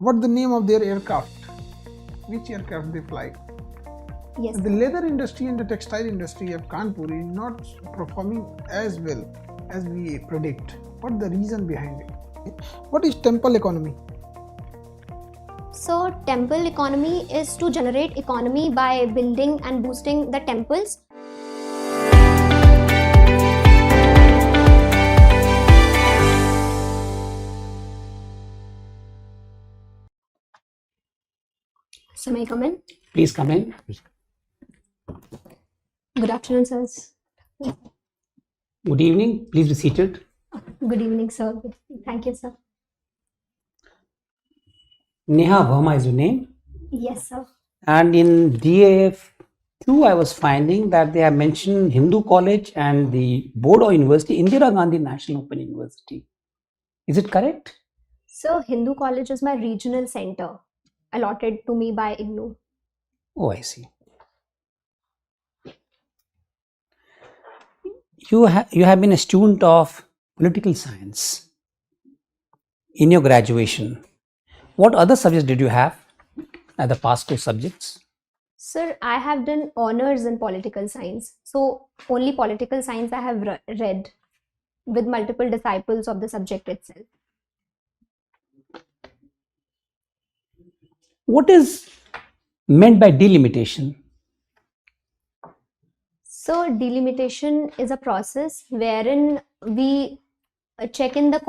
What the name of their aircraft? Which aircraft they fly? Yes. The leather industry and the textile industry of Kanpur is not performing as well as we predict. What the reason behind it? What is temple economy? So temple economy is to generate economy by building and boosting the temples. So may I come in? Please come in. Good afternoon, sirs. Good evening. Please be seated. Good evening, sir. Thank you, sir. Neha Verma is your name. Yes, sir. And in DAF 2, I was finding that they have mentioned Hindu College and the Board of University, Indira Gandhi National Open University. Is it correct? So Hindu College is my regional center allotted to me by IGNOU. Oh, I see. You have been a student of political science in your graduation. What other subjects did you have as the past course subjects? Sir, I have done honors in political science. So only political science I have read with multiple disciples of the subject itself. What is meant by delimitation? So delimitation is a process wherein we check in the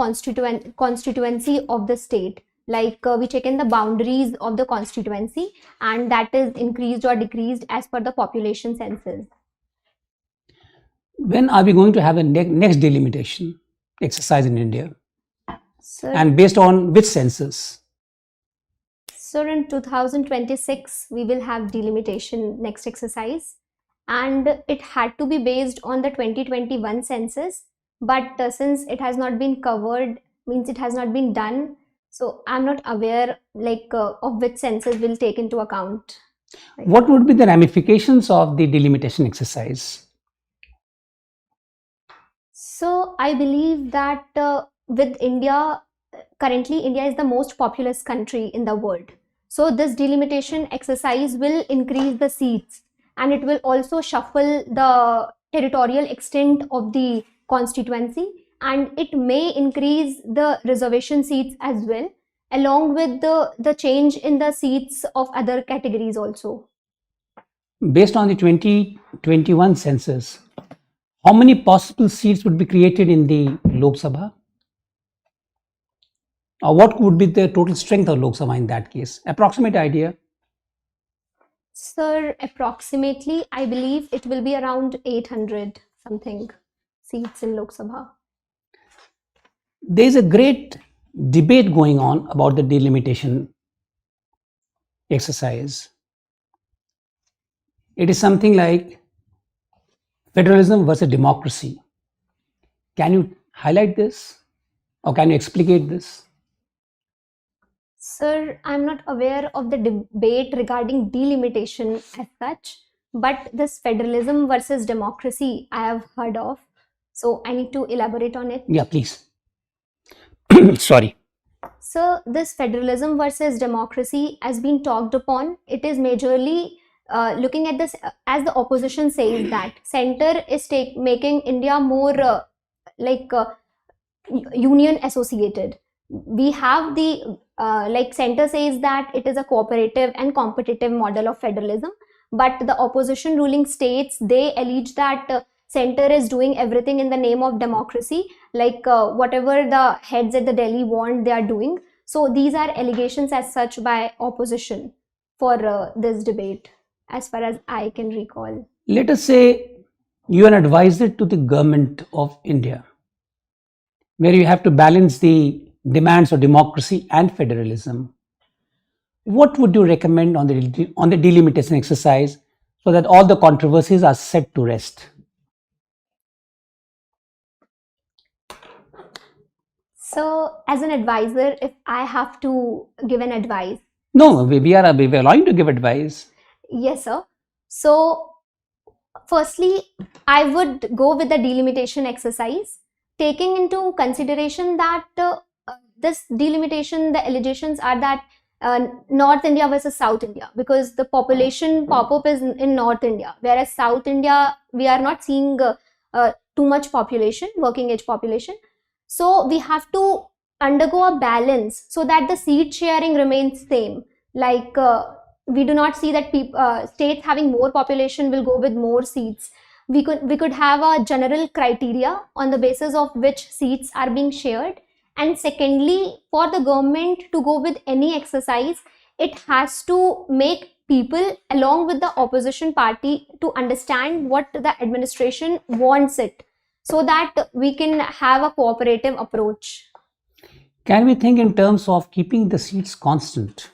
constituency of the state. Like we check in the boundaries of the constituency, and that is increased or decreased as per the population census. When are we going to have the next delimitation exercise in India? Sir, And based on which census? So in 2026, we will have delimitation next exercise, and it had to be based on the 2021 census, but since it has not been covered, means it has not been done, so I'm not aware of which census will take into account. What would be the ramifications of the delimitation exercise? So I believe that with India, currently India is the most populous country in the world. So this delimitation exercise will increase the seats, and it will also shuffle the territorial extent of the constituency, and it may increase the reservation seats as well, along with the change in the seats of other categories also. Based on the 2021 census, how many possible seats would be created in the Lok Sabha? Or what would be the total strength of Lok Sabha in that case? Approximate idea? Sir, approximately, I believe it will be around 800 something seats in Lok Sabha. There is a great debate going on about the delimitation exercise. It is something like federalism versus democracy. Can you highlight this, or can you explicate this? Sir, I'm not aware of the debate regarding delimitation as such, but this federalism versus democracy I have heard of. So I need to elaborate on it. Yeah, please. Sorry. So this federalism versus democracy has been talked upon. It is majorly looking at this as the opposition says that center is making India more union associated. We have the center says that it is a cooperative and competitive model of federalism, but the opposition ruling states, they allege that center is doing everything in the name of democracy, whatever the heads at the Delhi want, they are doing. So these are allegations as such by opposition for this debate, as far as I can recall. Let us say you are an advisor to the government of India, where you have to balance the demands of democracy and federalism. What would you recommend on the delimitation exercise so that all the controversies are set to rest? So as an advisor, if I have to give an advice. No, we are allowing to give advice. Yes, sir. So firstly, I would go with the delimitation exercise, taking into consideration that this delimitation, the allegations are that North India versus South India, because the population pop-up is in North India, whereas South India, we are not seeing too much population, working age population. So we have to undergo a balance so that the seat sharing remains same. Like we do not see that states having more population will go with more seats. We could have a general criteria on the basis of which seats are being shared. And secondly, for the government to go with any exercise, it has to make people along with the opposition party to understand what the administration wants it, so that we can have a cooperative approach. Can we think in terms of keeping the seats constant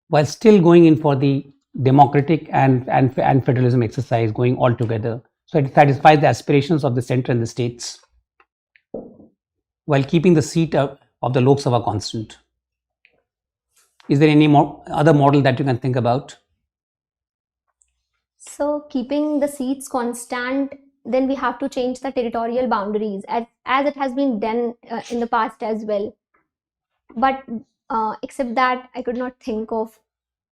while still going in for the democratic and federalism exercise going all together, so it satisfies the aspirations of the center and the states, while keeping the seat of the Lok Sabha constant? Is there any other model that you can think about? So keeping the seats constant, then we have to change the territorial boundaries as it has been done in the past as well. But except that, I could not think of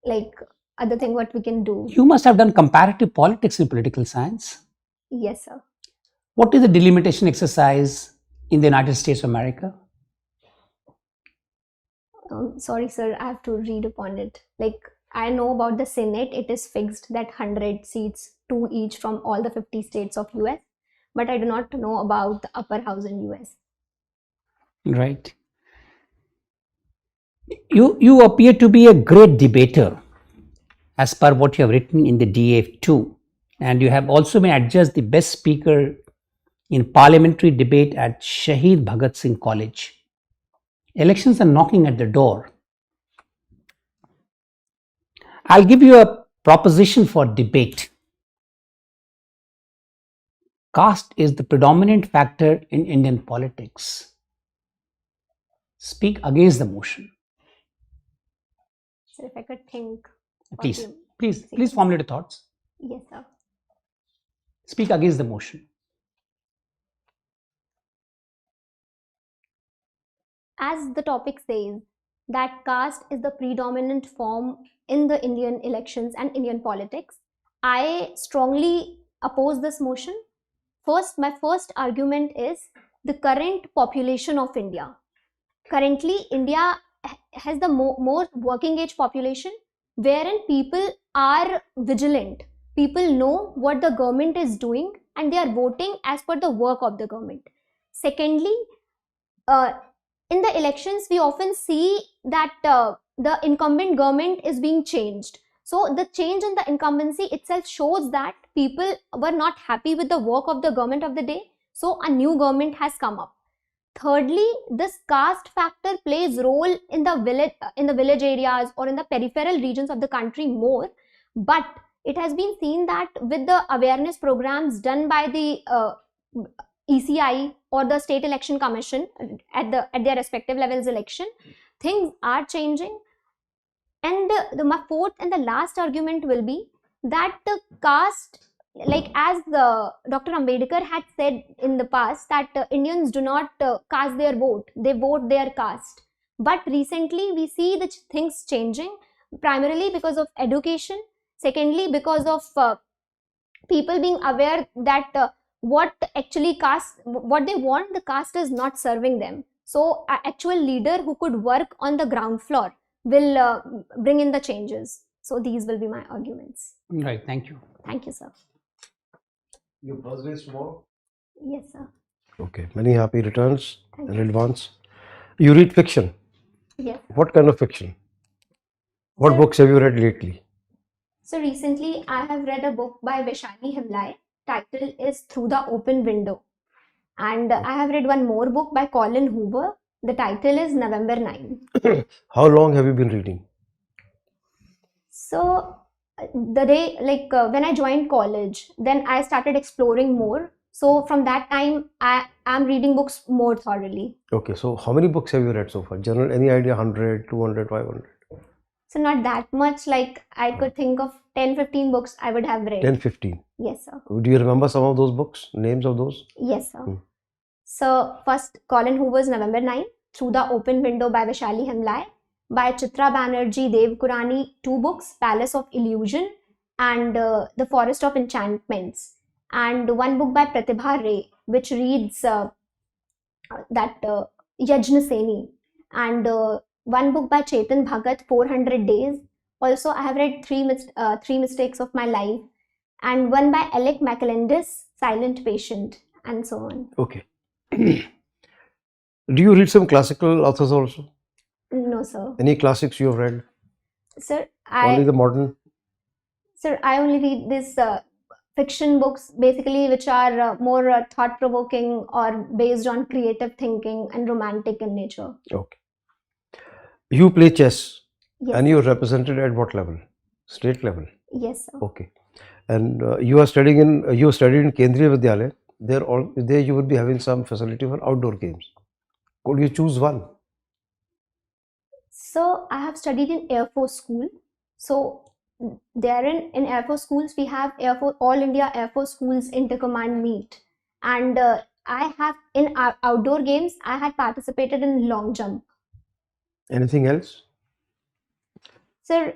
like other thing what we can do. You must have done comparative politics in political science. Yes, sir. What is the delimitation exercise in the United States of America? Sorry, sir, I have to read upon it. Like, I know about the Senate, it is fixed that 100 seats, 2 each from all the 50 states of US, but I do not know about the upper house in US. Right. You appear to be a great debater as per what you have written in the DF2, and you have also been adjudged the best speaker in parliamentary debate at Shahid Bhagat Singh College. Elections are knocking at the door. I'll give you a proposition for debate. Caste is the predominant factor in Indian politics. Speak against the motion. So if I could think. Please formulate your thoughts. Yes, sir. Speak against the motion. As the topic says, that caste is the predominant form in the Indian elections and Indian politics, I strongly oppose this motion. First, my first argument is the current population of India. Currently, India has the more working age population, wherein people are vigilant. People know what the government is doing and they are voting as per the work of the government. Secondly, in the elections, we often see that the incumbent government is being changed. So the change in the incumbency itself shows that people were not happy with the work of the government of the day. So a new government has come up. Thirdly, this caste factor plays role in the village areas or in the peripheral regions of the country more. But it has been seen that with the awareness programs done by the ECI or the State Election Commission at their respective levels election, things are changing. And my fourth and the last argument will be that the caste, like as Dr. Ambedkar had said in the past, that Indians do not cast their vote, they vote their caste. But recently we see the things changing, primarily because of education, secondly because of people being aware that what actually caste, what they want, the caste is not serving them. So an actual leader who could work on the ground floor will bring in the changes. So these will be my arguments. Right, thank you. Thank you, sir. You persist more? Yes, sir. Okay, many happy returns Thank in you. advance. You read fiction. Yes. What kind of fiction? What Sir, books have you read lately? So recently I have read a book by Vaishali Himlai. Title is Through the Open Window. And I have read one more book by Colin Hoover. The title is November 9. How long have you been reading? So the day, like when I joined college, then I started exploring more. So from that time, I am reading books more thoroughly. Okay, so how many books have you read so far? General, any idea? 100, 200, 500? So not that much, like I could think of 10-15 books I would have read. 10, 15. Yes, sir. Do you remember some of those books? Names of those? Yes, sir. So first, Colin Hoover's November 9, Through the Open Window by Vaishali Himlai. by Chitra Banerjee Dev Kurani, 2 books, Palace of Illusion and The Forest of Enchantments, and 1 book by Pratibha Ray, which reads that Yajna Seni, and 1 book by Chetan Bhagat, 400 Days. Also, I have read Three Mistakes of My Life, and 1 by Alec McAlindis, Silent Patient, and so on. Okay. Do you read some classical authors also? No, sir. Any classics you have read? Sir, Only the modern? Sir, I only read this fiction books, basically, which are more thought-provoking or based on creative thinking and romantic in nature. Okay. You play chess Yes. and you're represented at what level? State level? Yes, sir. Okay. And you studied in Kendriya Vidyalaya. There you would be having some facility for outdoor games. Could you choose one? So I have studied in Air Force School. So therein in Air Force schools we have All India Air Force Schools Intercommand meet, and I have in outdoor games I had participated in long jump. Anything else? Sir,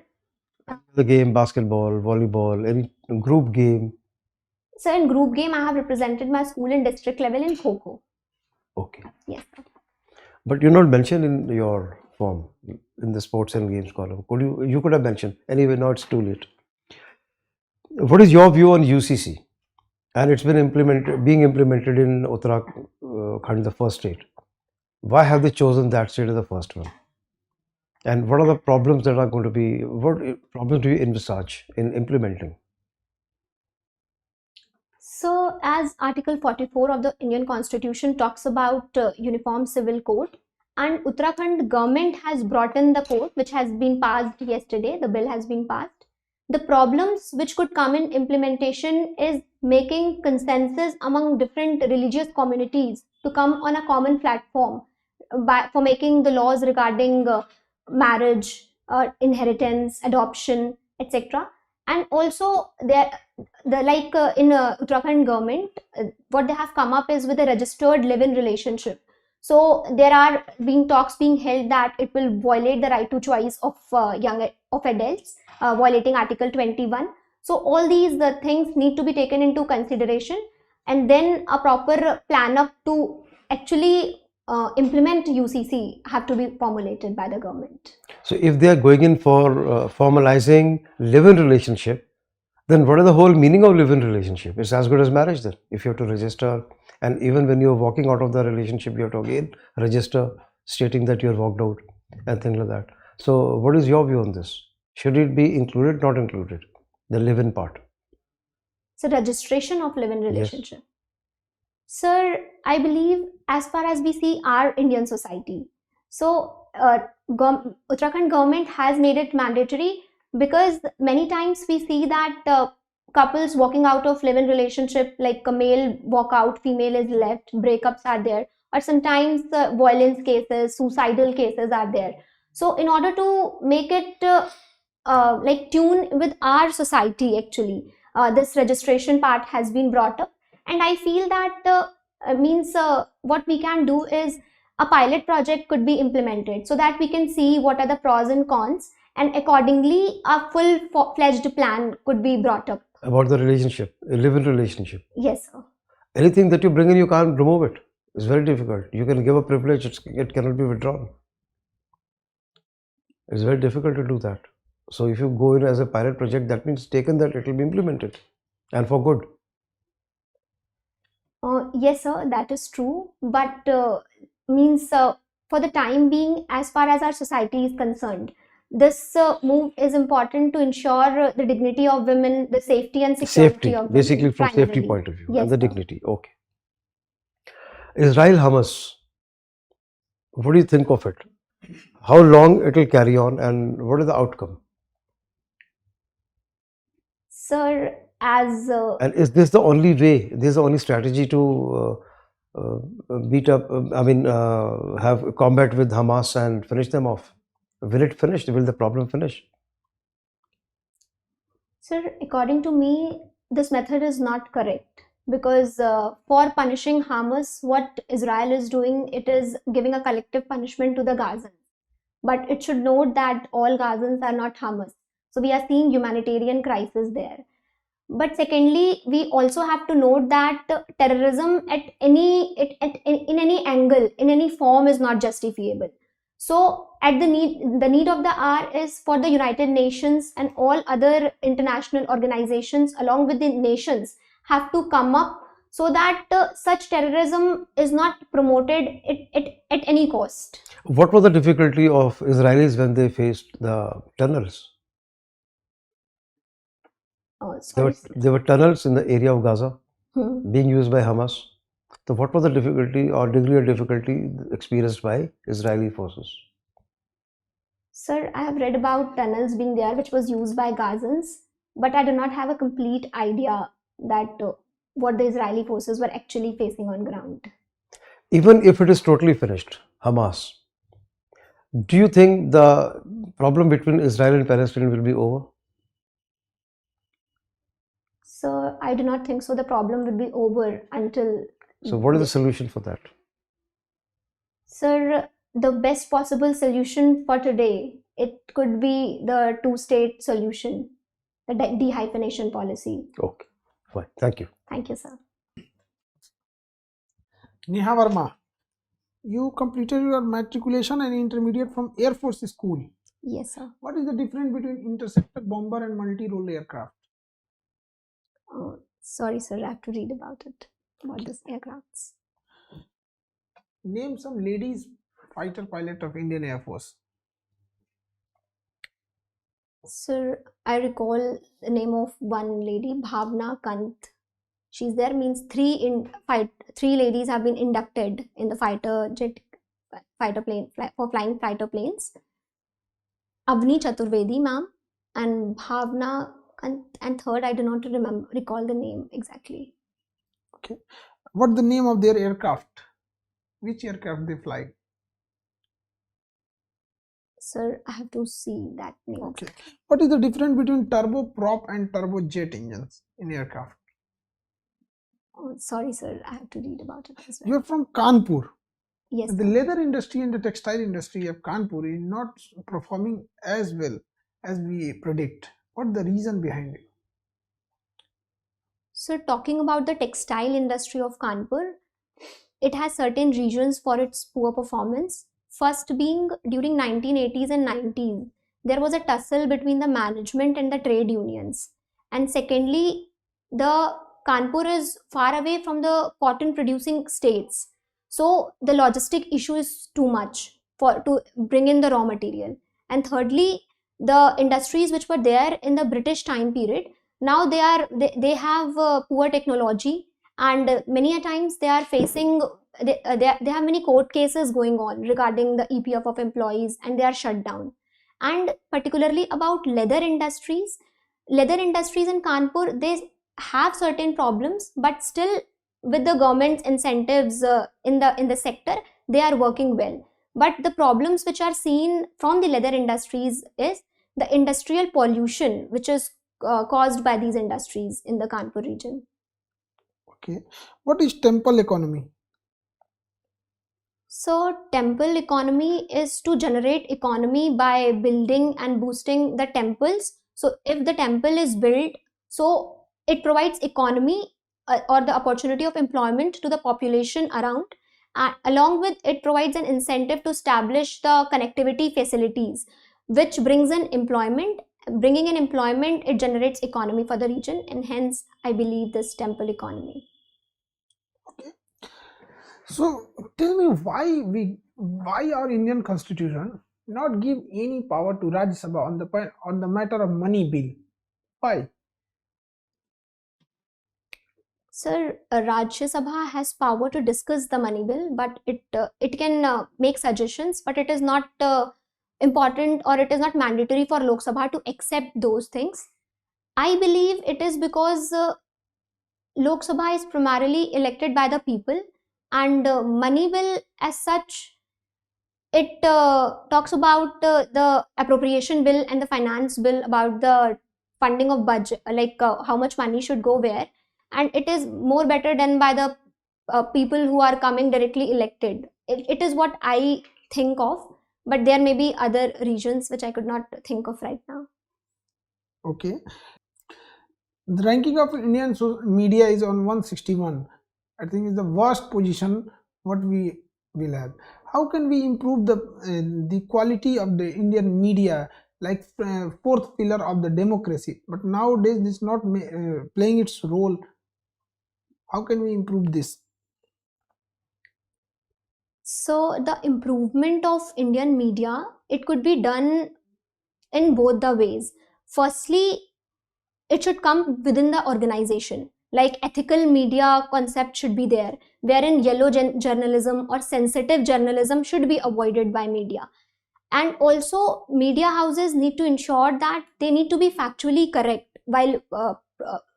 The game, basketball, volleyball, any group game? so in group game I have represented my school in district level in Kho-Kho. Okay. Yes, sir. But you're not mentioned in your form in the sports and games column. You could have mentioned. Anyway, now it's too late. What is your view on UCC? And it's been being implemented in Uttarakhand, the first state. Why have they chosen that state as the first one? And what are the problems that are going to be? What problems do you envisage in implementing? So as Article 44 of the Indian Constitution talks about Uniform Civil Code, and Uttarakhand government has brought in the code which has been passed yesterday, the bill has been passed. The problems which could come in implementation is making consensus among different religious communities to come on a common platform for making the laws regarding marriage, inheritance, adoption, etc. And also in Uttarakhand government, what they have come up is with a registered live-in relationship. So there are talks being held that it will violate the right to choice of adults, violating Article 21. So all these things need to be taken into consideration, and then a proper plan up to actually implement UCC have to be formulated by the government. So if they are going in for formalizing live-in relationship, then what is the whole meaning of live-in relationship? It's as good as marriage then. If you have to register, and even when you're walking out of the relationship, you have to again register stating that you're walked out and things like that. So what is your view on this? Should it be included, not included? The live-in part. So registration of live-in Yes. relationship. Sir, I believe as far as we see our Indian society, so Uttarakhand government has made it mandatory because many times we see that couples walking out of live-in relationship, like a male walk out, female is left, breakups are there, or sometimes violence cases, suicidal cases are there. So in order to make it like tune with our society, actually, this registration part has been brought up, and I feel that what we can do is a pilot project could be implemented so that we can see what are the pros and cons, and accordingly a full-fledged plan could be brought up. About the relationship, a live-in relationship. Yes, sir. Anything that you bring in, you can't remove it. It's very difficult. You can give a privilege, it cannot be withdrawn. It's very difficult to do that. So if you go in as a pilot project, that means taken that it will be implemented, and for good. Yes, sir, that is true. But for the time being, as far as our society is concerned, this move is important to ensure the dignity of women, the safety and security Safety, of women, basically from safety primarily. point of view, Yes, and the sir. dignity. Okay. Israel-Hamas, what do you think of it? How long it will carry on, and what is the outcome? Sir, as And is this the only way, this is the only strategy to beat up, have combat with Hamas and finish them off? Will it finish? Will the problem finish? Sir, according to me, this method is not correct because for punishing Hamas, what Israel is doing, it is giving a collective punishment to the Gazans. But it should note that all Gazans are not Hamas. So we are seeing humanitarian crisis there. But secondly, we also have to note that terrorism in any angle, in any form, is not justifiable. So the need of the hour is for the United Nations and all other international organizations along with the nations have to come up so that such terrorism is not promoted at any cost. What was the difficulty of Israelis when they faced the tunnels? Sorry. There were tunnels in the area of Gaza Hmm. being used by Hamas. So what was the difficulty or degree of difficulty experienced by Israeli forces? Sir, I have read about tunnels being there which was used by Gazans, but I do not have a complete idea that what the Israeli forces were actually facing on ground. Even if it is totally finished, Hamas, do you think the problem between Israel and Palestine will be over? So I do not think so. The problem will be over until. So what is the solution for that? Sir, the best possible solution for today, it could be the two-state solution, the dehyphenation policy. Okay, fine. Thank you. Thank you, sir. Neha Verma, you completed your matriculation and intermediate from Air Force School. Yes, sir. What is the difference between interceptor bomber and multi-role aircraft? Sorry, sir, I have to read about it, about this aircrafts. Name some ladies fighter pilot of Indian Air Force. Sir, I recall the name of one lady, Bhavna Kant. She's there, means three ladies have been inducted in the fighter plane for flying fighter planes. Avni Chaturvedi, ma'am, and Bhavna Kant, and third I do not recall the name exactly. Okay. What's the name of their aircraft? Which aircraft they fly? Sir, I have to see that name. Okay. What is the difference between turboprop and turbojet engines in aircraft? Oh, sorry, sir, I have to read about it as well. You are from Kanpur. Yes. The leather industry and the textile industry of Kanpur is not performing as well as we predict. What's the reason behind it? So talking about the textile industry of Kanpur, it has certain reasons for its poor performance. First being during 1980s and 90s, there was a tussle between the management and the trade unions. And secondly, the Kanpur is far away from the cotton producing states. So the logistic issue is too much to bring in the raw material. And thirdly, the industries which were there in the British time period, now they have poor technology, and many a times they are facing they have many court cases going on regarding the EPF of employees, and they are shut down. And particularly about leather industries in Kanpur, they have certain problems, but still with the government's incentives in the sector, they are working well. But the problems which are seen from the leather industries is the industrial pollution which is caused by these industries in the Kanpur region. Okay. What is temple economy? So temple economy is to generate economy by building and boosting the temples. So if the temple is built, so it provides economy or the opportunity of employment to the population around. Along with it provides an incentive to establish the connectivity facilities, which brings in employment. Bringing in employment, it generates economy for the region, and hence I believe this temple economy. Okay. So tell me why our Indian Constitution not give any power to Rajya Sabha on the matter of money bill? Why? Sir, Rajya Sabha has power to discuss the money bill, but it can make suggestions, but it is not important, or it is not mandatory for Lok Sabha to accept those things. I believe it is because Lok Sabha is primarily elected by the people, and money bill as such, it talks about the appropriation bill and the finance bill about the funding of budget, like how much money should go where, and it is more better done by the people who are coming directly elected. It is what I think of. but there may be other regions which I could not think of right now. Okay. The ranking of Indian media is on 161. I think is the worst position what we will have. How can we improve the quality of the Indian media, like fourth pillar of the democracy? But nowadays this is not playing its role. How can we improve this? So the improvement of Indian media, it could be done in both the ways. Firstly, it should come within the organization. Like ethical media concept should be there, wherein yellow journalism or sensitive journalism should be avoided by media. And also media houses need to ensure that they need to be factually correct while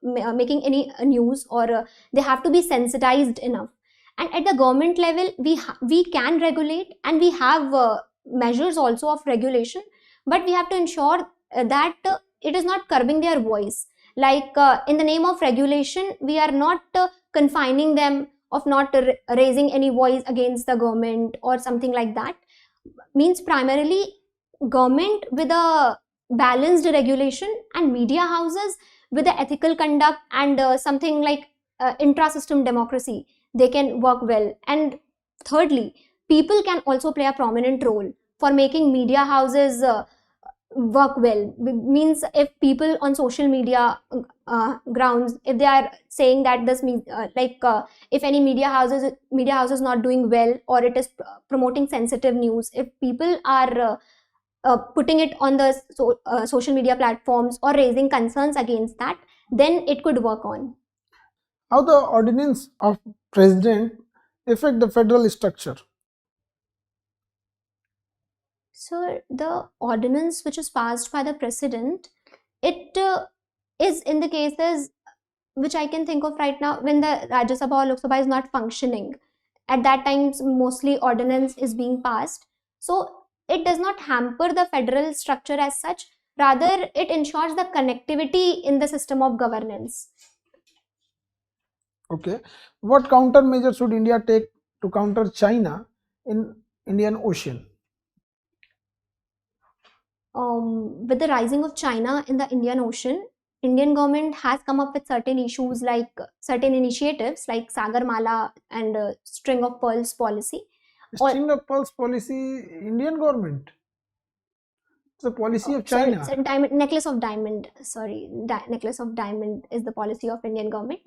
making any news, or they have to be sensitized enough. And at the government level, we can regulate, and we have measures also of regulation, but we have to ensure that it is not curbing their voice. Like in the name of regulation, we are not confining them of not raising any voice against the government or something like that. Means primarily government with a balanced regulation, and media houses with the ethical conduct and something like intra-system democracy, they can work well. And thirdly, people can also play a prominent role for making media houses work well. Means if people on social media grounds, if they are saying that this means if any media house is not doing well, or it is promoting sensitive news, if people are putting it on the social media platforms or raising concerns against that, then it could work on. How the ordinance of president affect the federal structure? So the ordinance which is passed by the president, it is in the cases which I can think of right now, when the Rajya Sabha or Lok Sabha is not functioning. At that time, mostly ordinance is being passed. So it does not hamper the federal structure as such. Rather, it ensures the connectivity in the system of governance. Okay. What countermeasures should India take to counter China in Indian Ocean? With the rising of China in the Indian Ocean, Indian government has come up with certain issues, like certain initiatives like Sagarmala and String of Pearls policy. String of Pearls policy, Indian government. It's the policy of China. Sorry, necklace of diamond. Sorry, necklace of diamond is the policy of Indian government.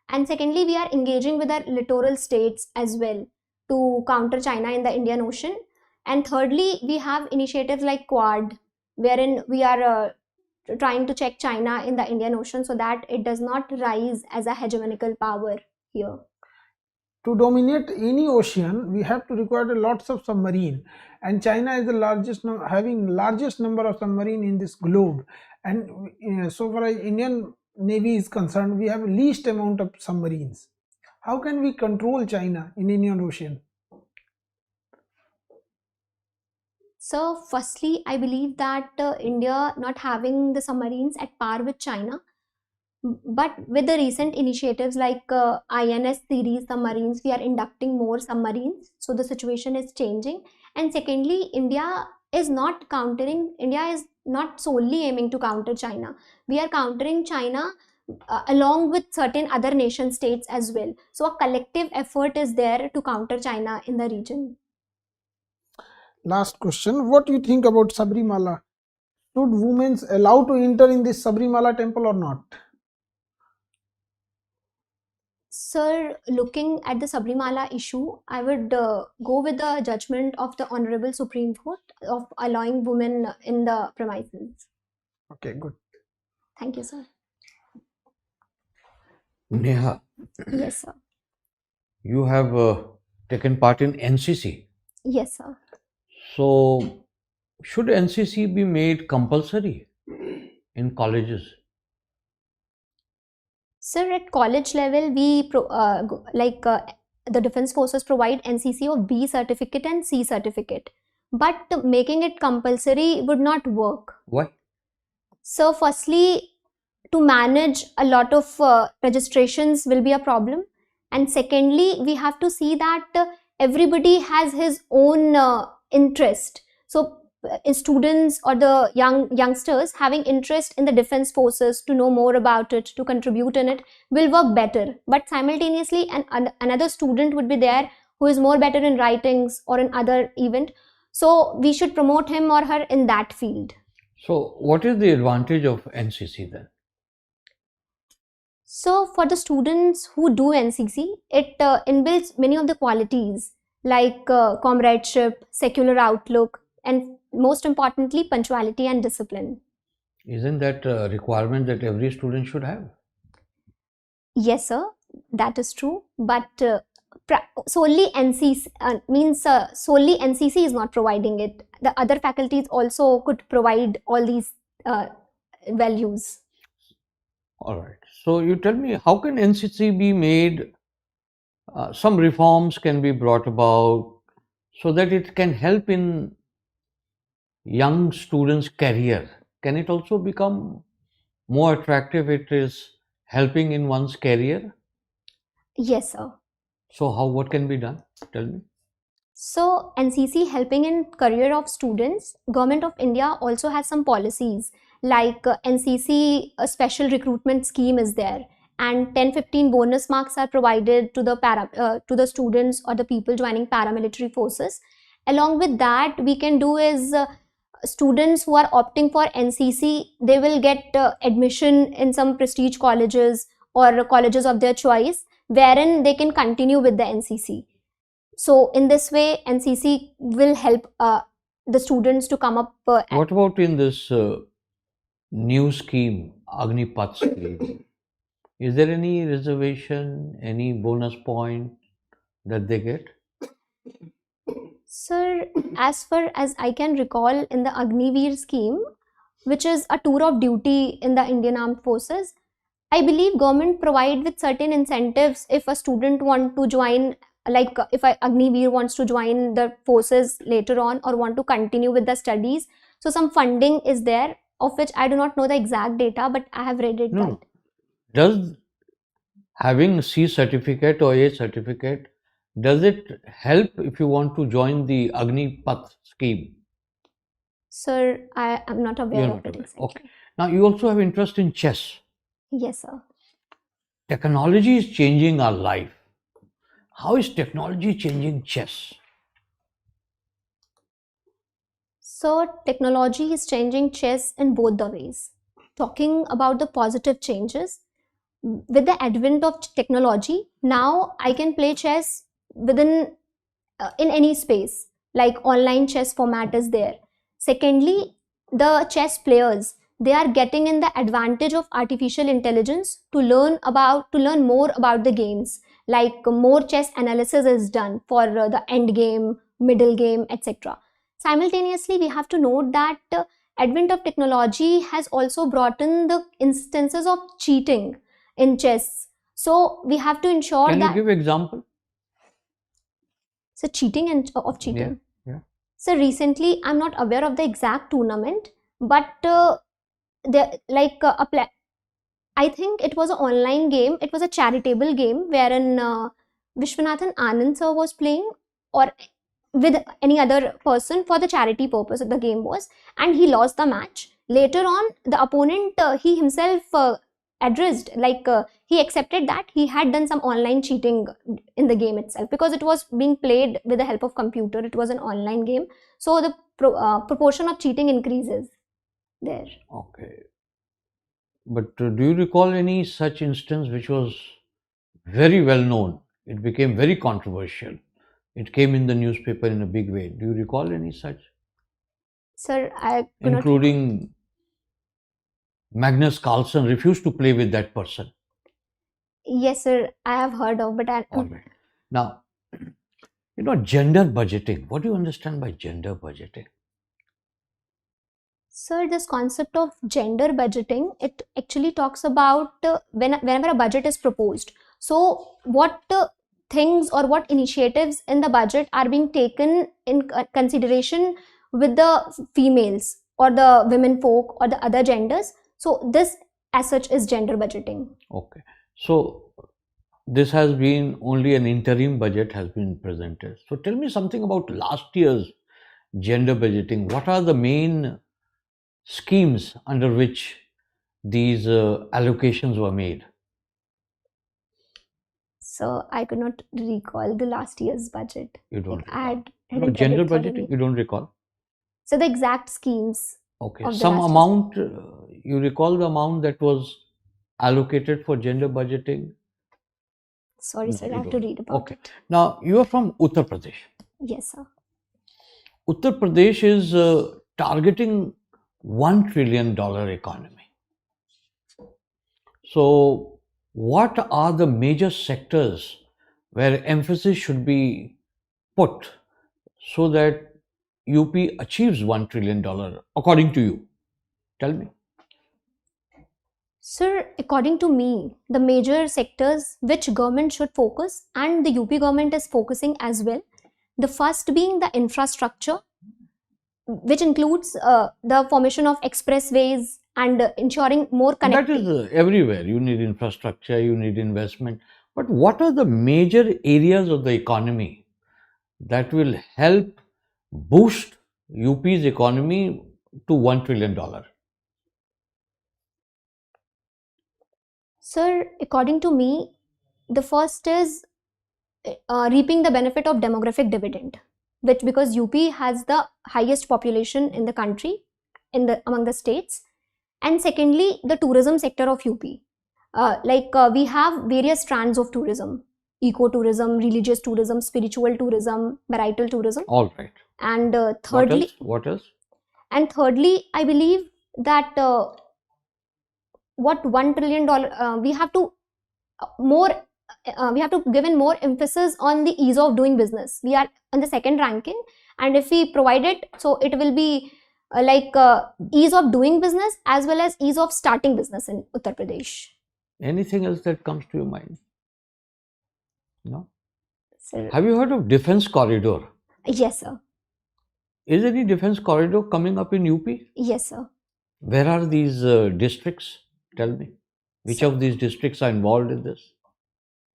And secondly, we are engaging with our littoral states as well to counter China in the Indian Ocean. And thirdly, we have initiatives like Quad, wherein we are trying to check China in the Indian Ocean so that it does not rise as a hegemonical power here. To dominate any ocean, we have to require lots of submarine, and China is the largest, having largest number of submarine in this globe. And so far as Indian Navy is concerned, we have least amount of submarines. How can we control China in Indian Ocean? So firstly, I believe that India not having the submarines at par with China, but with the recent initiatives like INS series submarines, we are inducting more submarines, so the situation is changing. And secondly, India is not solely aiming to counter China. We are countering China along with certain other nation states as well. So a collective effort is there to counter China in the region. Last question, what do you think about Sabrimala? Should women allowed to enter in this Sabrimala temple or not? Sir, looking at the Sabrimala issue, I would go with the judgment of the Honorable Supreme Court of allowing women in the premises. Okay, good. Thank you, sir. Neha, Yes, sir. you have taken part in NCC. Yes, sir. So, should NCC be made compulsory in colleges? Sir, at college level, we the Defense Forces provide NCC of B certificate and C certificate, but making it compulsory would not work. Why? So, firstly, to manage a lot of registrations will be a problem, and secondly, we have to see that everybody has his own interest. So students or the youngsters having interest in the defense forces to know more about it, to contribute in it, will work better. But simultaneously, another student would be there who is more better in writings or in other event. So we should promote him or her in that field. So, what is the advantage of NCC then? So for the students who do NCC, it inbuilds many of the qualities like comradeship, secular outlook, and most importantly, punctuality and discipline. Isn't that a requirement that every student should have? Yes, sir, that is true. But solely NCC is not providing it. The other faculties also could provide all these values. All right. So, you tell me, how can NCC be made? Some reforms can be brought about so that it can help in young students' career. Can it also become more attractive? It is helping in one's career. Yes, sir. So, what can be done? Tell me. So NCC helping in career of students, Government of India also has some policies like NCC a special recruitment scheme is there, and 10-15 bonus marks are provided to the students or the people joining paramilitary forces. Along with that, we can do is students who are opting for NCC, they will get admission in some prestige colleges or colleges of their choice, wherein they can continue with the NCC. So in this way, NCC will help the students to come up. What about in this new scheme, Agnipath scheme? Is there any reservation, any bonus point that they get? Sir, as far as I can recall, in the Agniveer scheme, which is a tour of duty in the Indian Armed Forces, I believe government provide with certain incentives if a student want to join, like if Agniveer wants to join the forces later on or want to continue with the studies. So some funding is there, of which I do not know the exact data, but I have read it. No. Does having C certificate or A certificate, does it help if you want to join the Agnipath scheme? Sir, I am not aware You're of not it aware. exactly. Okay. Now you also have interest in chess. Yes, sir. Technology is changing our life. How is technology changing chess? So technology is changing chess in both the ways. Talking about the positive changes, with the advent of technology, now I can play chess within in any space, like online chess format is there. Secondly, the chess players, they are getting in the advantage of artificial intelligence to learn more about the games, like more chess analysis is done for the end game, middle game, etc. Simultaneously, we have to note that advent of technology has also brought in the instances of cheating in chess. So we have to ensure Can you that give example? so cheating and of cheating. Yeah. So recently, I'm not aware of the exact tournament, but I think it was an online game. It was a charitable game wherein Vishwanathan Anand sir was playing, or with any other person for the charity purpose. The game was, and he lost the match. Later on, the opponent he himself addressed, he accepted that he had done some online cheating in the game itself, because it was being played with the help of computer. It was an online game, so the proportion of cheating increases there. Okay. But do you recall any such instance which was very well known? It became very controversial. It came in the newspaper in a big way. Do you recall any such? Sir, I do not. Including Magnus Carlsen refused to play with that person. Yes, sir, I have heard of, but All right. Now, gender budgeting. What do you understand by gender budgeting? Sir, this concept of gender budgeting, it actually talks about whenever a budget is proposed. So, what things or what initiatives in the budget are being taken in consideration with the females or the women folk or the other genders. So, this as such is gender budgeting. Okay. So, this has been only an interim budget has been presented. So, tell me something about last year's gender budgeting, what are the main schemes under which these allocations were made? So I could not recall the last year's budget. You don't Like, recall? No, hadn't read gender it budgeting, thoroughly. you don't recall? So the exact schemes Okay, of the some last year's. amount, you recall the amount that was allocated for gender budgeting? Sorry, No, sir, you I have to don't. read about Okay. it. Now, you are from Uttar Pradesh. Yes, sir. Uttar Pradesh is targeting $1 trillion economy. So, what are the major sectors where emphasis should be put so that UP achieves $1 trillion according to you? Tell me. Sir, according to me, the major sectors which government should focus, and the UP government is focusing as well. The first being the infrastructure, which includes the formation of expressways and ensuring more That connectivity. is everywhere. You need infrastructure, you need investment. But what are the major areas of the economy that will help boost UP's economy to $1 trillion? Sir, according to me, the first is reaping the benefit of demographic dividend, which because UP has the highest population in the country, among the states, and secondly, the tourism sector of UP. We have various strands of tourism: eco-tourism, religious tourism, spiritual tourism, marital tourism, All right. and What thirdly, else? What else? and thirdly, I believe that what $1 trillion we have to give in more emphasis on the ease of doing business. We are on the second ranking, and if we provide it, so it will be ease of doing business as well as ease of starting business in Uttar Pradesh. Anything else that comes to your mind? No? Sir, Have you heard of defense corridor? yes, sir. Is any defense corridor coming up in UP? Yes, sir. Where are these districts? Tell me. Which Sir- of these districts are involved in this?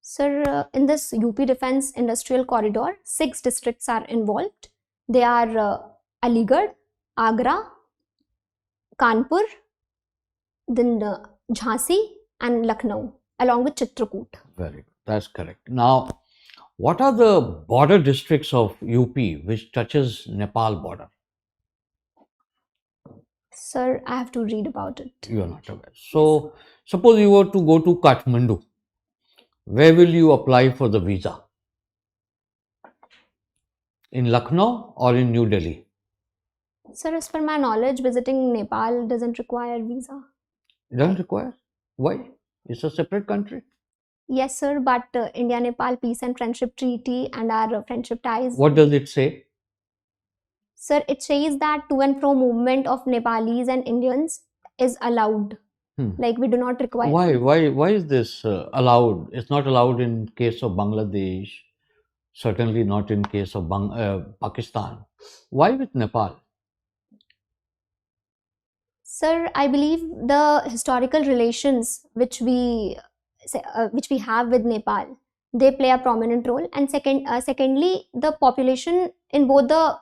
Sir, in this UP Defense Industrial Corridor, 6 districts are involved. They are Aligarh, Agra, Kanpur, then Jhansi and Lucknow, along with Chitrakoot. Very good. That's correct. Now, what are the border districts of UP which touches Nepal border? Sir, I have to read about it. You are not aware. So, suppose you were to go to Kathmandu, where will you apply for the visa? In Lucknow or in New Delhi? Sir, as per my knowledge, visiting Nepal doesn't require visa. It doesn't require. Why? It's a separate country. Yes, sir, but India-Nepal Peace and Friendship Treaty and our friendship ties. What does it say? Sir, it says that to and fro movement of Nepalis and Indians is allowed. Like we do not require. Why is this allowed? It's not allowed in case of Bangladesh. Certainly not in case of Pakistan. Why with Nepal? Sir, I believe the historical relations which we have with Nepal, they play a prominent role. And secondly, the population in both the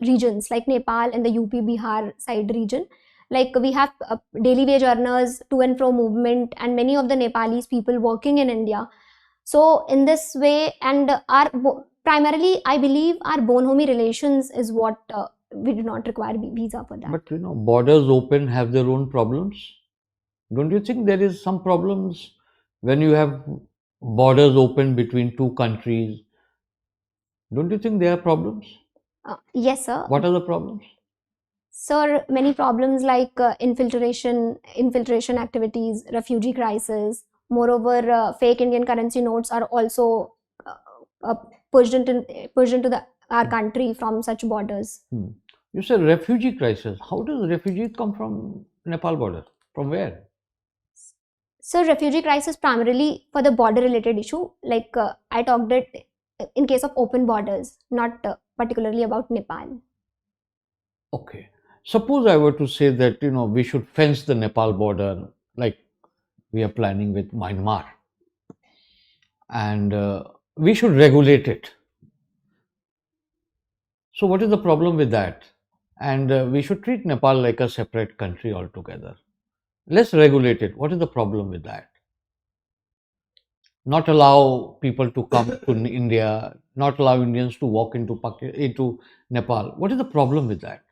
regions, like Nepal and the UP Bihar side region, like we have daily wage earners, to and fro movement, and many of the Nepalese people working in India. So in this way, and primarily, I believe our bonhomie relations is what we do not require visa for that. But borders open have their own problems. Don't you think there is some problems when you have borders open between two countries? Don't you think there are problems? Yes, sir. What are the problems? Sir, many problems like infiltration activities, refugee crisis. Moreover, fake Indian currency notes are also pushed into our country from such borders. You said refugee crisis. How does refugees come from Nepal border? From where? So refugee crisis primarily for the border related issue. Like I talked it in case of open borders, not particularly about Nepal. Okay. Suppose I were to say that we should fence the Nepal border like we are planning with Myanmar, and we should regulate it. So what is the problem with that? And we should treat Nepal like a separate country altogether. Let's regulate it. What is the problem with that? Not allow people to come to India, not allow Indians to walk into Nepal. What is the problem with that?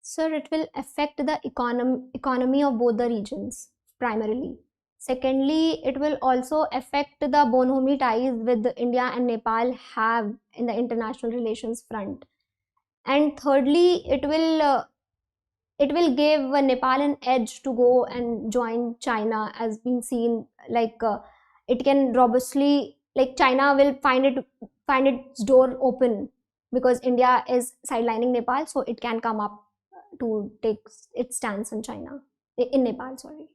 Sir, it will affect the economy of both the regions primarily. Secondly, it will also affect the bonhomie ties with India and Nepal have in the international relations front. And thirdly, it will give Nepal an edge to go and join China, as been seen. Like it can robustly, like China will find its door open because India is sidelining Nepal, so it can come up to take its stance in China, in Nepal. Sorry.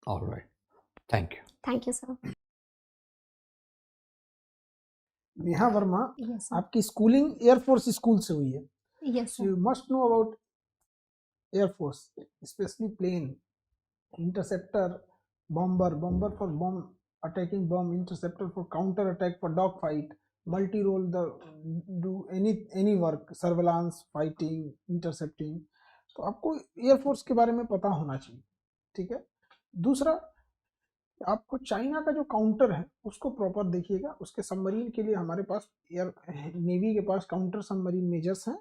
All right. Thank you. Thank you, sir. Neha Verma, Yes, sir. आपकी schooling air force school से हुई है. Yes, So sir. you must know about Air Force, especially plane, interceptor, bomber for bomb attacking bomb, interceptor for counter attack, for dog fight, multi-role, do any work, surveillance, fighting, intercepting. तो आपको air force के बारे में पता होना चाहिए. ठीक है. दूसरा, आपको चाइना का जो काउंटर है उसको प्रॉपर देखिएगा. उसके सबमरीन के लिए हमारे पास एयर नेवी के पास काउंटर सबमरीन मेजर्स हैं,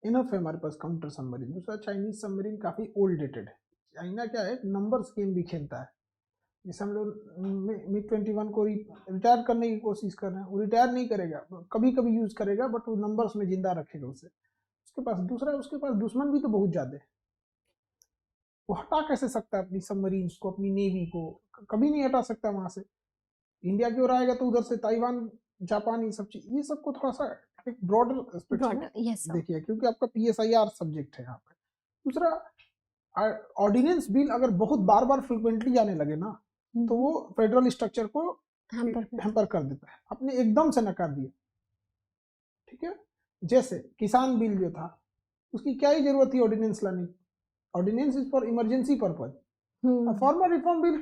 इनफ है हमारे पास काउंटर सबमरीन. दूसरा, चाइनीज सबमरीन काफ़ी ओल्ड डेटेड है. चाइना क्या है, नंबर्स गेम भी खेलता है. जैसे हम लोग MiG-21 को रिटायर करने की कोशिश कर रहे हैं, वो रिटायर नहीं करेगा, कभी कभी यूज़ करेगा, बट वो नंबर्स में जिंदा रखेगा उसे. उसके पास दूसरा, उसके पास दुश्मन भी तो बहुत ज़्यादा है. वो हटा कैसे सकता है अपनी सबमरीन्स को, अपनी नेवी को? कभी नहीं हटा सकता वहाँ से. इंडिया की ओर आएगा तो उधर से ताइवान, जापान, ये सब चीज, ये सबको थोड़ा सा एक ब्रॉडर एस्पेक्ट Yes, sir. देखिए, क्योंकि आपका PSIR सब्जेक्ट है यहाँ पे. दूसरा, ऑर्डिनेंस बिल अगर बहुत बार बार फ्रिक्वेंटली आने लगे ना, तो वो फेडरल स्ट्रक्चर को हैम्पर कर देता है. आपने एकदम से नकार दिया. ठीक है. जैसे किसान बिल जो था, उसकी क्या ही जरूरत थी ऑर्डिनेंस लाने की? Ordinance is for emergency purpose. Former reform bill,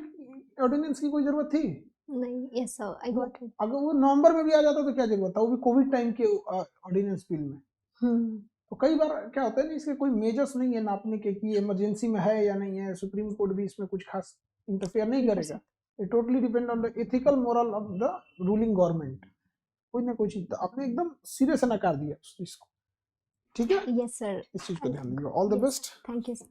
ordinance की कोई जरूरत थी नहीं? Yes, sir. I got it. अगर वो नवंबर में भी आ जाता तो क्या जरूरत था? वो भी कोविड टाइम के ऑर्डिनेंस बिल में. तो कई बार क्या होता है ना, इसके कोई मेजर्स नहीं है नापने के कि इमरजेंसी में है या नहीं है. सुप्रीम कोर्ट भी इसमें कुछ खास इंटरफेयर नहीं करेगा. It totally depend on the ethical moral of the ruling government. कोई ना कोई चीज, तो आपने एकदम सिरे से नकार दिया उस चीज को. ठीक है. Yes, sir. इस चीज को ध्यान दीजिए. All the best. Thank you, sir.